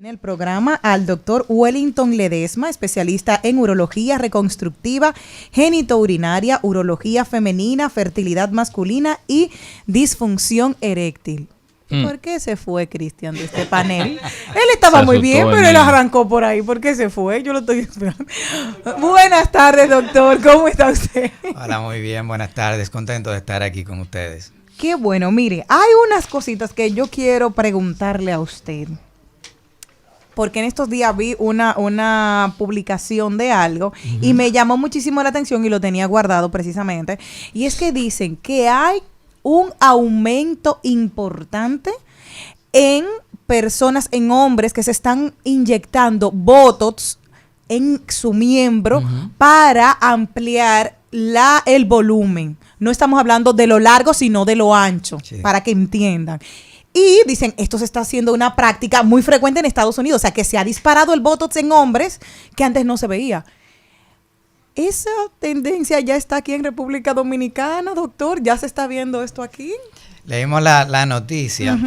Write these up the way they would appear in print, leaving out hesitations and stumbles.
En el programa al doctor Wellington Ledesma, especialista en urología reconstructiva, genitourinaria, urología femenina, fertilidad masculina y disfunción eréctil. ¿Por qué se fue Cristian de este panel? Él estaba muy bien, pero él arrancó por ahí. ¿Por qué se fue? Yo lo estoy esperando. Buenas tardes, doctor. ¿Cómo está usted? Hola, muy bien. Buenas tardes. Contento de estar aquí con ustedes. Qué bueno. Mire, hay unas cositas que yo quiero preguntarle a usted. Porque en estos días vi una publicación de algo y me llamó muchísimo la atención y lo tenía guardado precisamente. Y es que dicen que hay un aumento importante en personas, en hombres que se están inyectando Botox en su miembro para ampliar el volumen. No estamos hablando de lo largo, sino de lo ancho, para que entiendan. Y dicen, esto se está haciendo una práctica muy frecuente en Estados Unidos, o sea, que se ha disparado el Botox en hombres que antes no se veía. ¿Esa tendencia ya está aquí en República Dominicana, doctor? ¿Ya se está viendo esto aquí? Leímos la noticia,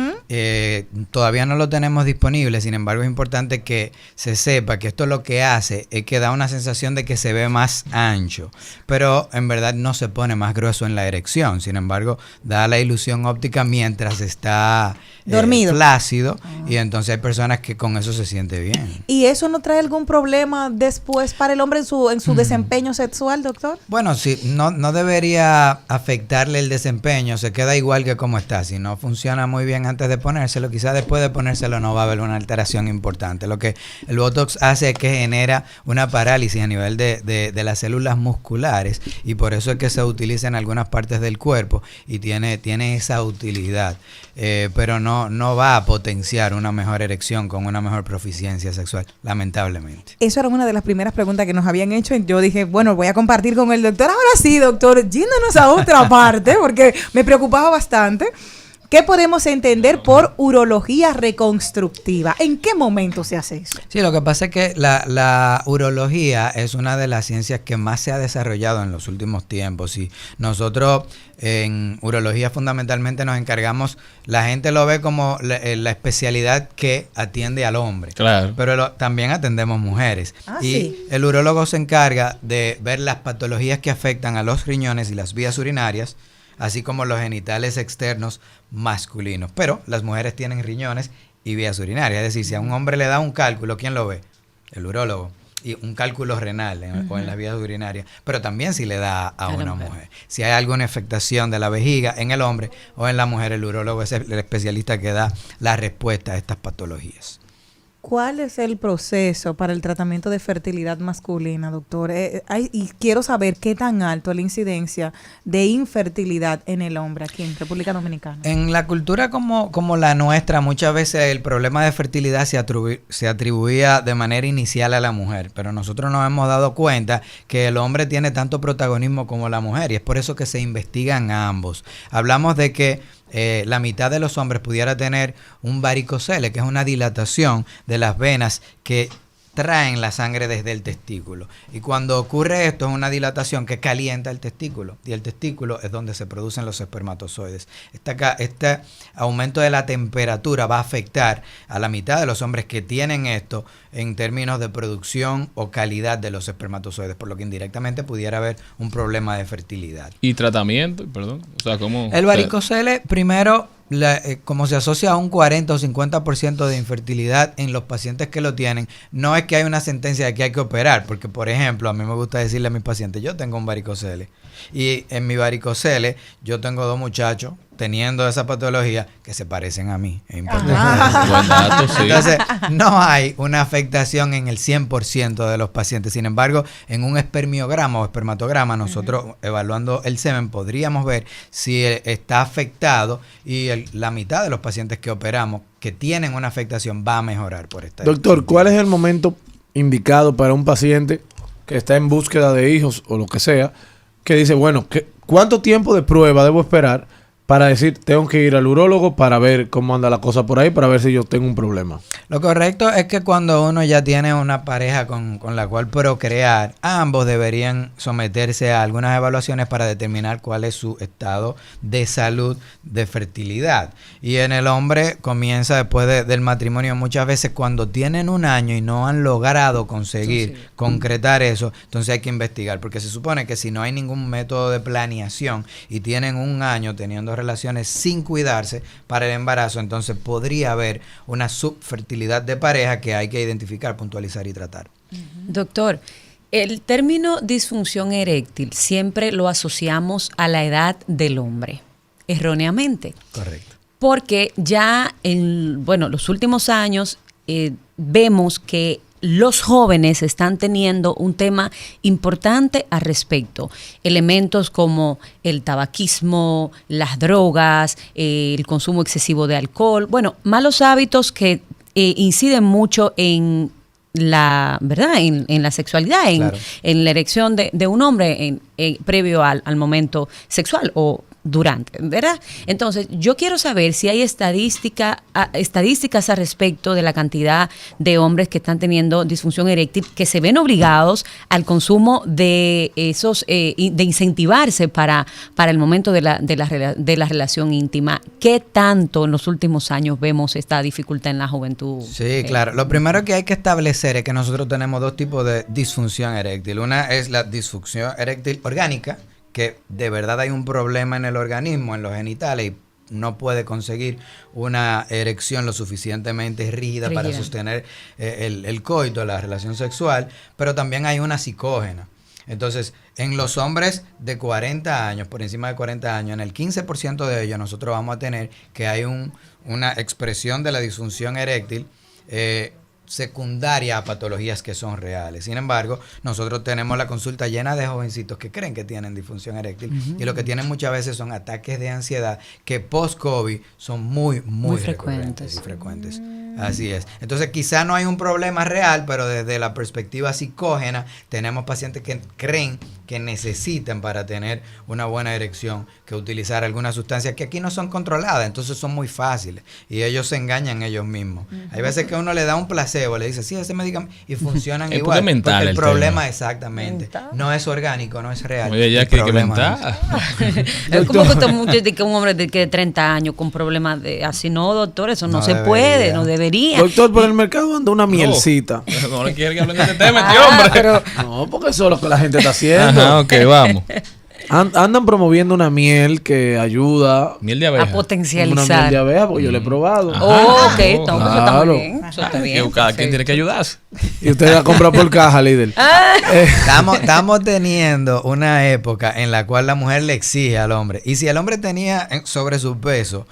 todavía no lo tenemos disponible, sin embargo es importante que se sepa que esto lo que hace es que da una sensación de que se ve más ancho, pero en verdad no se pone más grueso en la erección, sin embargo da la ilusión óptica mientras está dormido, flácido, y entonces hay personas que con eso se siente bien. ¿Y eso no trae algún problema después para el hombre en su desempeño sexual, doctor? Bueno, sí, no debería afectarle el desempeño, se queda igual que como está. Si no funciona muy bien antes de ponérselo, quizás después de ponérselo no va a haber una alteración importante. Lo que el Botox hace es que genera una parálisis a nivel de las células musculares, y por eso es que se utiliza en algunas partes del cuerpo y tiene esa utilidad, pero no va a potenciar una mejor erección con una mejor proficiencia sexual, lamentablemente. Eso era una de las primeras preguntas que nos habían hecho. Yo dije, bueno, voy a compartir con el doctor. Ahora sí, doctor, yéndonos a otra parte, porque me preocupaba bastante. ¿Qué podemos entender por urología reconstructiva? ¿En qué momento se hace eso? Sí, lo que pasa es que la urología es una de las ciencias que más se ha desarrollado en los últimos tiempos. Y nosotros en urología fundamentalmente nos encargamos, la gente lo ve como la especialidad que atiende al hombre. Claro. Pero también atendemos mujeres. Y el urólogo se encarga de ver las patologías que afectan a los riñones y las vías urinarias, así como los genitales externos masculinos. Pero las mujeres tienen riñones y vías urinarias. Es decir, si a un hombre le da un cálculo, ¿quién lo ve? El urólogo. Y un cálculo renal o en las vías urinarias. Pero también si le da a una mujer. Si hay alguna afectación de la vejiga en el hombre o en la mujer, el urólogo es el especialista que da la respuesta a estas patologías. ¿Cuál es el proceso para el tratamiento de fertilidad masculina, doctor? Y quiero saber qué tan alto es la incidencia de infertilidad en el hombre aquí en República Dominicana. En la cultura como la nuestra, muchas veces el problema de fertilidad se atribuía de manera inicial a la mujer, pero nosotros nos hemos dado cuenta que el hombre tiene tanto protagonismo como la mujer, y es por eso que se investigan a ambos. Hablamos de que la mitad de los hombres pudiera tener un varicocele, que es una dilatación de las venas que traen la sangre desde el testículo. Y cuando ocurre esto, es una dilatación que calienta el testículo, y el testículo es donde se producen los espermatozoides. Este aumento de la temperatura va a afectar a la mitad de los hombres que tienen esto en términos de producción o calidad de los espermatozoides, por lo que indirectamente pudiera haber un problema de fertilidad. ¿Y tratamiento? Perdón. O sea, ¿cómo? El varicocele, primero, como se asocia a un 40 o 50% de infertilidad en los pacientes que lo tienen, no es que hay una sentencia de que hay que operar, porque por ejemplo, a mí me gusta decirle a mis pacientes, yo tengo un varicocele, y en mi varicocele yo tengo 2 muchachos teniendo esa patología que se parecen a mí. Es importante. Buen dato, sí. Entonces, no hay una afectación en el 100% de los pacientes. Sin embargo, en un espermiograma o espermatograma, nosotros evaluando el semen podríamos ver si está afectado, y la mitad de los pacientes que operamos que tienen una afectación va a mejorar por esta. Doctor, ¿cuál es el momento indicado para un paciente que está en búsqueda de hijos o lo que sea, que dice, bueno, ¿cuánto tiempo de prueba debo esperar para decir, tengo que ir al urólogo para ver cómo anda la cosa por ahí, para ver si yo tengo un problema? Lo correcto es que cuando uno ya tiene una pareja con la cual procrear, ambos deberían someterse a algunas evaluaciones para determinar cuál es su estado de salud, de fertilidad. Y en el hombre comienza después del matrimonio, muchas veces cuando tienen un año y no han logrado conseguir concretar eso, entonces hay que investigar, porque se supone que si no hay ningún método de planeación y tienen un año teniendo relaciones sin cuidarse para el embarazo, entonces podría haber una subfertilidad de pareja que hay que identificar, puntualizar y tratar. Doctor, el término disfunción eréctil siempre lo asociamos a la edad del hombre, erróneamente. Correcto. Porque ya en los últimos años vemos que los jóvenes están teniendo un tema importante al respecto. Elementos como el tabaquismo, las drogas, el consumo excesivo de alcohol, malos hábitos que inciden mucho en la verdad, en la sexualidad, Claro. en la erección de un hombre previo al momento sexual o durante, ¿verdad? Entonces, yo quiero saber si hay estadísticas al respecto de la cantidad de hombres que están teniendo disfunción eréctil, que se ven obligados al consumo de esos, de incentivarse para el momento de la relación íntima. ¿Qué tanto en los últimos años vemos esta dificultad en la juventud? Sí, claro. Lo primero que hay que establecer es que nosotros tenemos dos tipos de disfunción eréctil. Una es la disfunción eréctil orgánica, que de verdad hay un problema en el organismo, en los genitales, y no puede conseguir una erección lo suficientemente rígida para sostener el coito, la relación sexual, pero también hay una psicógena. Entonces, en los hombres de 40 años, por encima de 40 años, en el 15% de ellos nosotros vamos a tener que hay una expresión de la disfunción eréctil secundaria a patologías que son reales. Sin embargo, nosotros tenemos la consulta llena de jovencitos que creen que tienen disfunción eréctil y lo que tienen muchas veces son ataques de ansiedad que post-COVID son muy frecuentes y frecuentes. Así es. Entonces, quizá no hay un problema real, pero desde la perspectiva psicógena, tenemos pacientes que creen que necesitan para tener una buena erección que utilizar algunas sustancias que aquí no son controladas, entonces son muy fáciles y ellos se engañan ellos mismos. Hay veces que uno le da un placebo, le dice, sí, ese medicamento, y funcionan igual. Mental, porque el problema, tema. Exactamente, ¿Mental? no es orgánico, no es real. Oye, ya que mental. Es como que un hombre de 30 años con problemas de así, no, doctor, eso no se debería. puede, no debería. Doctor, por el mercado anda una mielcita. No le quiere que hablen de este tema, este hombre. Pero No, porque eso es lo que la gente está haciendo. Ajá, ok, vamos. Andan promoviendo una miel que ayuda. Miel de a abeja. Una miel potencializar. de abeja, porque yo la he probado. Oh, ok, Oh, no, pues eso claro. está bien. Eso está bien. Que cada quien tiene que ayudarse. Y usted la compra por caja, líder. Estamos teniendo una época en la cual la mujer le exige al hombre. Y si el hombre tenía sobre su peso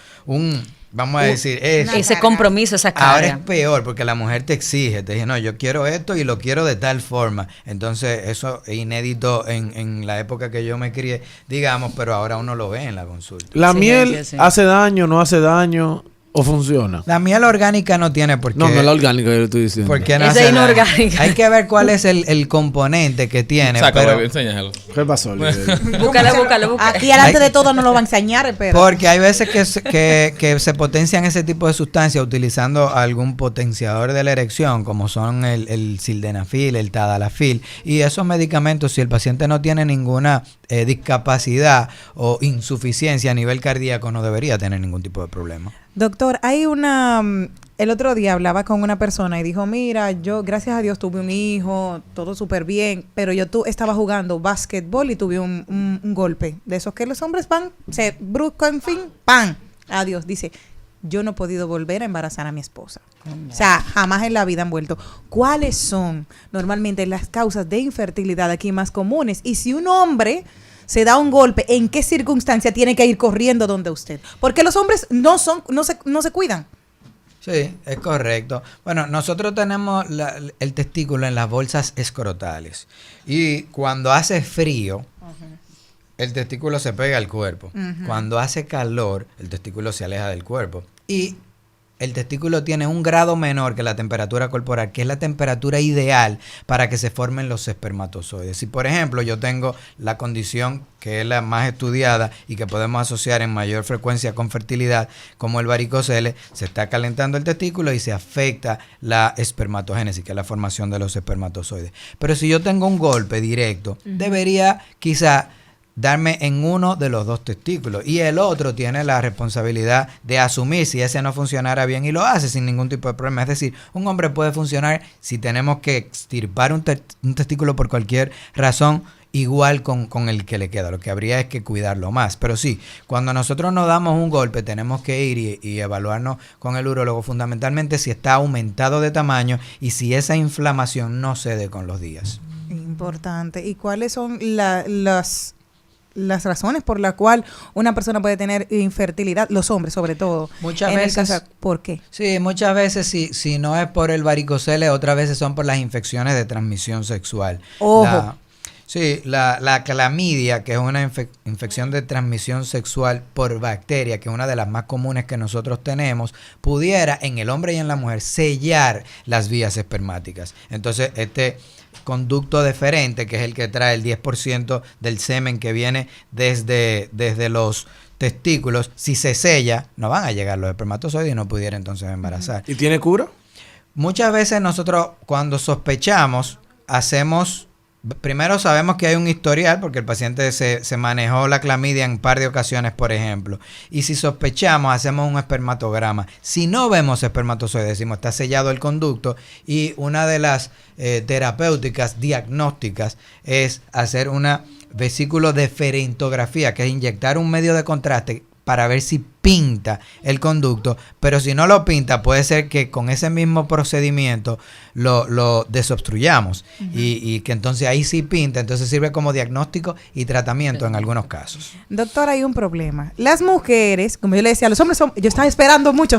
vamos a decir, Ese compromiso, esa ahora es carga. peor porque la mujer te exige, te dice, no, yo quiero esto y lo quiero de tal forma. Entonces, eso es inédito en la época que yo me crié, digamos, pero ahora uno lo ve en la consulta. ¿La Sí, miel sí. hace daño, no hace daño o funciona? La miel orgánica no tiene por qué. No, no es la orgánica que yo estoy diciendo. ¿Por qué no Esa hace es daño? inorgánica. Hay que ver cuál es el componente que tiene. Sácalo, pero, enséñalo. ¿Qué pasó, líder? Búscalo. Aquí delante de todo no lo va a enseñar, pero porque hay veces que se potencian ese tipo de sustancias utilizando algún potenciador de la erección, como son el sildenafil, el tadalafil, y esos medicamentos, si el paciente no tiene ninguna discapacidad o insuficiencia a nivel cardíaco, no debería tener ningún tipo de problema. doctor, el otro día hablaba con una persona y dijo, mira, yo gracias a Dios tuve un hijo, todo súper bien, pero yo estaba jugando básquetbol y tuve un golpe de esos que los hombres van, se bruscan, en fin, ¡pam! Adiós. Dice, yo no he podido volver a embarazar a mi esposa. O sea, jamás en la vida han vuelto. ¿Cuáles son normalmente las causas de infertilidad aquí más comunes? Y si un hombre se da un golpe, ¿en qué circunstancia tiene que ir corriendo donde usted? Porque los hombres no se cuidan. Sí, es correcto. Bueno, nosotros tenemos el testículo en las bolsas escrotales y cuando hace frío, el testículo se pega al cuerpo. Cuando hace calor, el testículo se aleja del cuerpo. Y el testículo tiene un grado menor que la temperatura corporal, que es la temperatura ideal para que se formen los espermatozoides. Si, por ejemplo, yo tengo la condición que es la más estudiada y que podemos asociar en mayor frecuencia con fertilidad, como el varicocele, se está calentando el testículo y se afecta la espermatogénesis, que es la formación de los espermatozoides. Pero si yo tengo un golpe directo, debería quizá darme en uno de los dos testículos y el otro tiene la responsabilidad de asumir si ese no funcionara bien y lo hace sin ningún tipo de problema. Es decir, un hombre puede funcionar si tenemos que extirpar un testículo por cualquier razón, igual con el que le queda. Lo que habría es que cuidarlo más. Pero sí, cuando nosotros nos damos un golpe, tenemos que ir y evaluarnos con el urólogo, fundamentalmente si está aumentado de tamaño y si esa inflamación no cede con los días. Importante. ¿Y cuáles son las razones por las cuales una persona puede tener infertilidad? Los hombres, sobre todo. Muchas veces. ¿Por qué? Sí, muchas veces, si no es por el varicocele, otras veces son por las infecciones de transmisión sexual. Ojo. La clamidia, que es una infección de transmisión sexual por bacteria, que es una de las más comunes que nosotros tenemos, pudiera en el hombre y en la mujer sellar las vías espermáticas. Entonces, este conducto deferente, que es el que trae el 10% del semen que viene desde los testículos, si se sella, no van a llegar los espermatozoides y no pudiera entonces embarazar. ¿Y tiene cura? Muchas veces nosotros, cuando sospechamos, primero sabemos que hay un historial porque el paciente se manejó la clamidia en un par de ocasiones, por ejemplo. Y si sospechamos, hacemos un espermatograma. Si no vemos espermatozoides, decimos está sellado el conducto. Y una de las terapéuticas diagnósticas es hacer una vesículodeferentografía, que es inyectar un medio de contraste para ver si pinta el conducto, pero si no lo pinta, puede ser que con ese mismo procedimiento lo desobstruyamos y que entonces ahí sí pinta, entonces sirve como diagnóstico y tratamiento en algunos casos. Doctor, hay un problema. Las mujeres, como yo le decía, los hombres yo estaba esperando mucho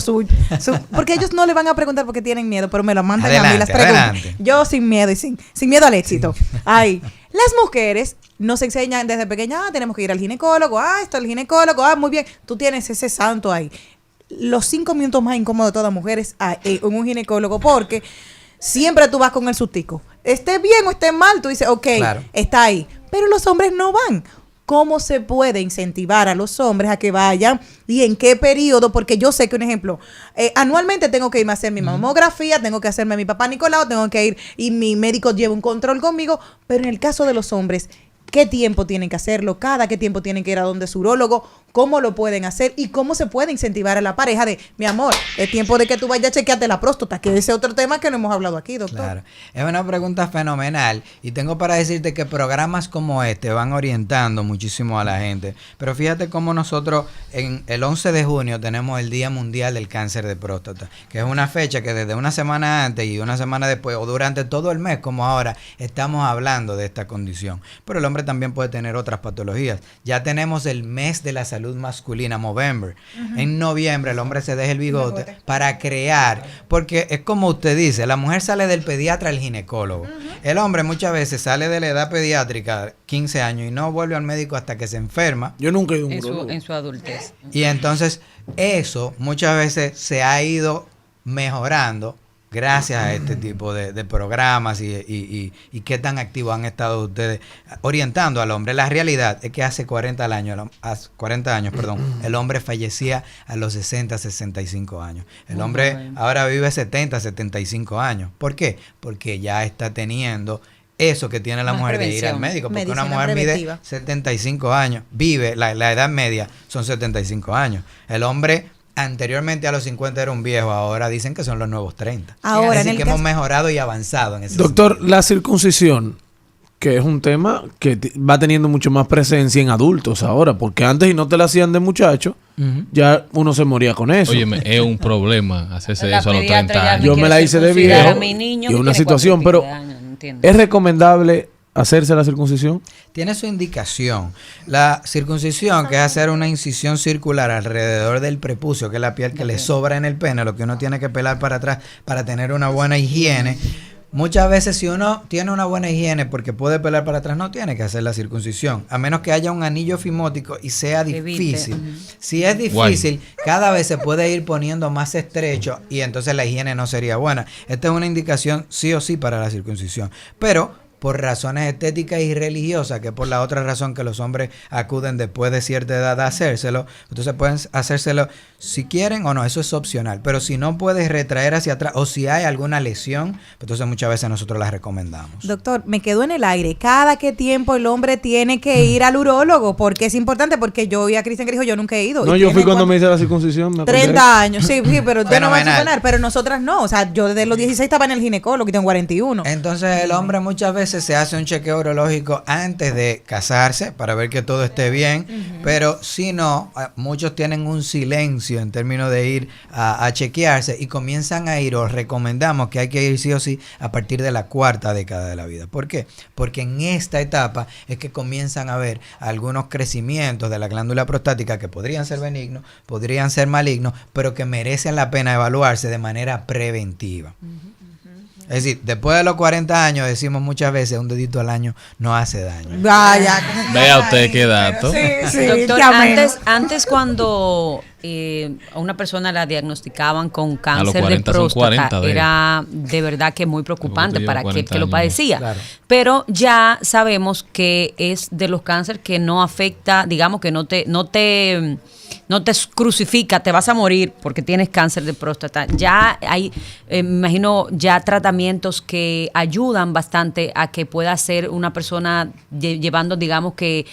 porque ellos no le van a preguntar porque tienen miedo, pero me lo mandan a mí las preguntas. Adelante. Yo sin miedo y sin miedo al éxito. Ay, las mujeres nos enseñan desde pequeña, tenemos que ir al ginecólogo, esto el ginecólogo, muy bien, tú tienes ese santo ahí. Los 5 minutos más incómodos de todas mujeres en un ginecólogo, porque siempre tú vas con el sustico. Esté bien o esté mal, tú dices, ok, claro, está ahí. Pero los hombres no van. ¿Cómo se puede incentivar a los hombres a que vayan y en qué periodo? Porque yo sé que, un ejemplo, anualmente tengo que irme a hacer mi mamografía, tengo que hacerme mi papá Nicolau, tengo que ir y mi médico lleva un control conmigo, pero en el caso de los hombres, ¿qué tiempo tienen que hacerlo? ¿Cada qué tiempo tienen que ir a donde su urólogo? ¿Cómo lo pueden hacer? ¿Y cómo se puede incentivar a la pareja de, mi amor, es tiempo de que tú vayas a chequearte la próstata? Que ese es otro tema que no hemos hablado aquí, doctor. Claro, es una pregunta fenomenal y tengo para decirte que programas como este van orientando muchísimo a la gente. Pero fíjate cómo nosotros en el 11 de junio tenemos el Día Mundial del Cáncer de Próstata, que es una fecha que desde una semana antes y una semana después o durante todo el mes como ahora estamos hablando de esta condición. Pero el hombre también puede tener otras patologías. Ya tenemos el mes de la salud masculina, Movember. En noviembre el hombre se deja el bigote para crear, porque es como usted dice, la mujer sale del pediatra al ginecólogo. El hombre muchas veces sale de la edad pediátrica, 15 años, y no vuelve al médico hasta que se enferma. Yo nunca he ido a un urólogo. En su adultez. Y entonces eso muchas veces se ha ido mejorando gracias a este tipo de programas y qué tan activos han estado ustedes orientando al hombre. La realidad es que hace 40 años, el hombre fallecía a los 60, 65 años. El hombre ahora vive 70, 75 años. ¿Por qué? Porque ya está teniendo eso que tiene la mujer de ir al médico. Porque una mujer vive 75 años, la edad media son 75 años. El hombre anteriormente a los 50 era un viejo, ahora dicen que son los nuevos 30. Ahora, así que hemos mejorado y avanzado en ese Doctor, sentido. la circuncisión, que es un tema que va teniendo mucho más presencia en adultos ahora, porque antes y no te la hacían de muchacho, ya uno se moría con eso. Óyeme, es un problema hacerse eso a los 30 años. Yo me la hice de viejo y es una situación, pero ¿es recomendable hacerse la circuncisión? Tiene su indicación. La circuncisión, que es hacer una incisión circular alrededor del prepucio, que es la piel que le sobra en el pene, lo que uno tiene que pelar para atrás para tener una buena higiene, muchas veces si uno tiene una buena higiene porque puede pelar para atrás, no tiene que hacer la circuncisión, a menos que haya un anillo fimótico y sea difícil. Si es difícil, cada vez se puede ir poniendo más estrecho y entonces la higiene no sería buena. Esta es una indicación sí o sí para la circuncisión, pero por razones estéticas y religiosas, que por la otra razón que los hombres acuden después de cierta edad a hacérselo, entonces pueden hacérselo si quieren o no, eso es opcional, pero si no puedes retraer hacia atrás o si hay alguna lesión, entonces muchas veces nosotros las recomendamos. Doctor, me quedo en el aire, ¿cada qué tiempo el hombre tiene que ir al urólogo? Porque es importante, porque yo vi a Cristian que dijo, yo nunca he ido. No, yo fui cuando me hice la circuncisión. 30 años, sí, pero usted no va a suponer, pero nosotras no, o sea, yo desde los 16 estaba en el ginecólogo y tengo 41. Entonces el hombre muchas veces se hace un chequeo urológico antes de casarse para ver que todo esté bien, pero si no, muchos tienen un silencio en términos de ir a chequearse y comienzan a ir, o recomendamos que hay que ir sí o sí a partir de la 4ª década de la vida. ¿Por qué? Porque en esta etapa es que comienzan a ver algunos crecimientos de la glándula prostática que podrían ser benignos, podrían ser malignos, pero que merecen la pena evaluarse de manera preventiva. Es decir, después de los 40 años decimos muchas veces un dedito al año no hace daño. Vaya. Vea usted qué dato. Sí, doctor, antes cuando a una persona la diagnosticaban con cáncer de próstata, era de verdad que muy preocupante para aquel que lo padecía. Claro. Pero ya sabemos que es de los cánceres que no afecta, digamos que no te crucifica, te vas a morir porque tienes cáncer de próstata. Ya hay, me imagino, ya tratamientos que ayudan bastante a que pueda ser una persona llevando, digamos que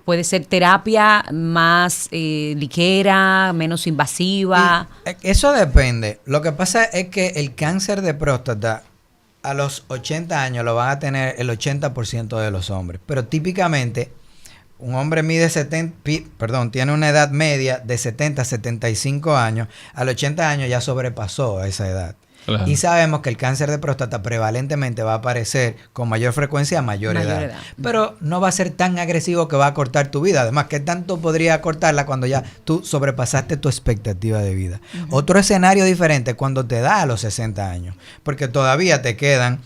puede ser terapia más ligera, menos invasiva. Eso depende. Lo que pasa es que el cáncer de próstata a los 80 años lo van a tener el 80% de los hombres, pero típicamente un hombre tiene una edad media de 70 a 75 años. Al 80 años ya sobrepasó esa edad. Claro. Y sabemos que el cáncer de próstata prevalentemente va a aparecer con mayor frecuencia a mayor edad. Pero no va a ser tan agresivo que va a cortar tu vida. Además, ¿qué tanto podría cortarla cuando ya tú sobrepasaste tu expectativa de vida? Otro escenario diferente cuando te da a los 60 años. Porque todavía te quedan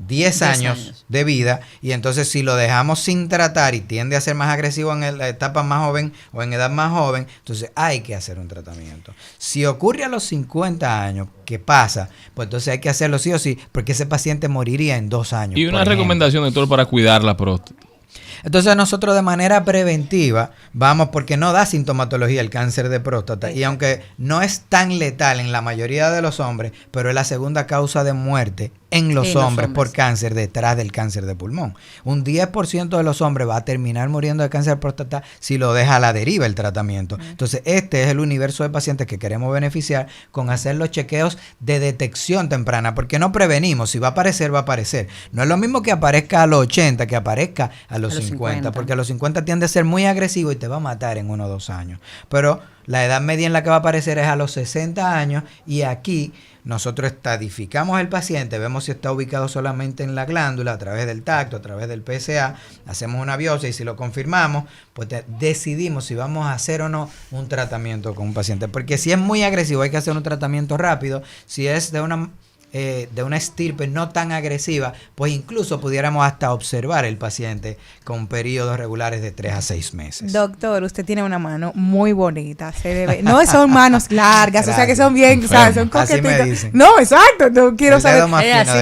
10 años de vida, y entonces si lo dejamos sin tratar y tiende a ser más agresivo en la etapa más joven o en edad más joven, entonces hay que hacer un tratamiento. Si ocurre a los 50 años, ¿qué pasa? Pues entonces hay que hacerlo sí o sí, porque ese paciente moriría en 2 años. Y una recomendación, doctor, para cuidar la próstata. Entonces nosotros de manera preventiva vamos, porque no da sintomatología el cáncer de próstata, y aunque no es tan letal en la mayoría de los hombres, pero es la segunda causa de muerte en los hombres por cáncer detrás del cáncer de pulmón. Un 10% de los hombres va a terminar muriendo de cáncer de próstata si lo deja a la deriva el tratamiento. Entonces este es el universo de pacientes que queremos beneficiar con hacer los chequeos de detección temprana, porque no prevenimos, si va a aparecer, va a aparecer. No es lo mismo que aparezca a los 80 que aparezca a los 50, porque a los 50 tiende a ser muy agresivo y te va a matar en 1 o 2 años. Pero la edad media en la que va a aparecer es a los 60 años, y aquí nosotros estadificamos el paciente, vemos si está ubicado solamente en la glándula a través del tacto, a través del PSA, hacemos una biopsia y si lo confirmamos, pues decidimos si vamos a hacer o no un tratamiento con un paciente. Porque si es muy agresivo hay que hacer un tratamiento rápido, si es de una estirpe no tan agresiva, pues incluso pudiéramos hasta observar el paciente con periodos regulares de 3 a 6 meses. Doctor, usted tiene una mano muy bonita, se debe. No son manos largas, gracias. O sea que son bien, o sea, son coquetitas. Así me dicen. No, exacto, no quiero saber.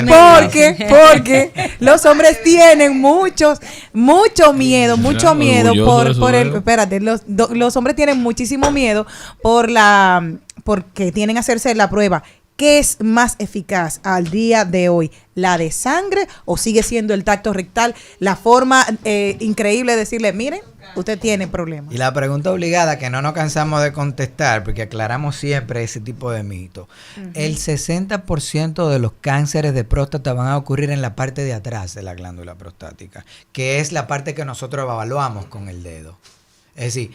Porque los hombres tienen mucho miedo por el, espérate, los hombres tienen muchísimo miedo porque tienen que hacerse la prueba. ¿Qué es más eficaz al día de hoy? ¿La de sangre o sigue siendo el tacto rectal la forma increíble de decirle, miren, usted tiene problemas? Y la pregunta obligada que no nos cansamos de contestar, porque aclaramos siempre ese tipo de mito. El 60% de los cánceres de próstata van a ocurrir en la parte de atrás de la glándula prostática, que es la parte que nosotros evaluamos con el dedo. Es decir,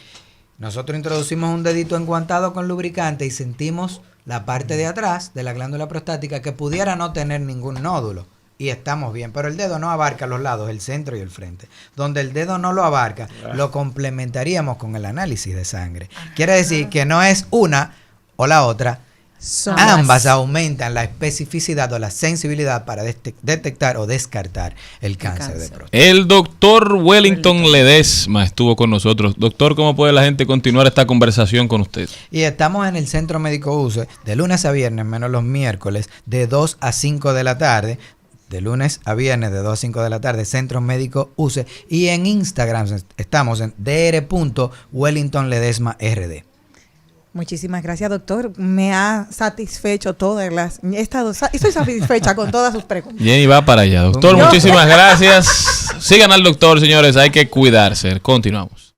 nosotros introducimos un dedito enguantado con lubricante y sentimos la parte de atrás de la glándula prostática que pudiera no tener ningún nódulo y estamos bien, pero el dedo no abarca los lados, el centro y el frente. Donde el dedo no lo abarca, lo complementaríamos con el análisis de sangre. Quiere decir que no es una o la otra, Ambas aumentan la especificidad o la sensibilidad para detectar o descartar el cáncer de próstata. El doctor Wellington Ledesma estuvo con nosotros. Doctor, ¿cómo puede la gente continuar esta conversación con usted? Y estamos en el Centro Médico UCE de lunes a viernes, menos los miércoles, de 2 a 5 de la tarde. De lunes a viernes, de 2 a 5 de la tarde, Centro Médico UCE. Y en Instagram estamos en dr.wellingtonledesma.rd. Muchísimas gracias, doctor. Me ha satisfecho estoy satisfecha con todas sus preguntas. Jenny va para allá. Doctor, muchísimas gracias. Sigan al doctor, señores. Hay que cuidarse. Continuamos.